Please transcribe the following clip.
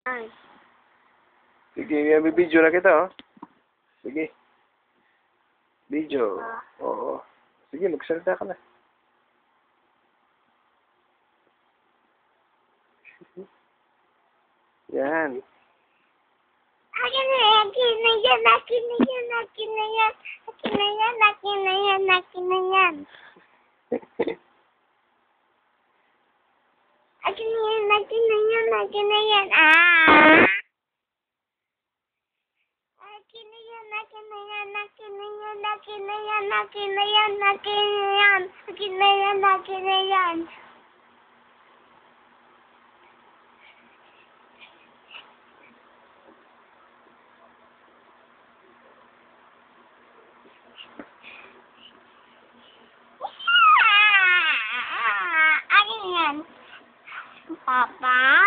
Ay. Sige, bibidyo na kita, oh. Sige. Video. Oo. Sige, magsalita ka na. Yan. Akin na yan, akin na yan, akin na yan, akin na yan, akin na yan, akin na yan, akin na yan. Akin na yan, akin na yan, akin na yan, Akin na yan, akin na yan, akin na yan, akin na yan, akin na yan, akin na yan, akin na yan, akin na yan. Akin yan. Papa?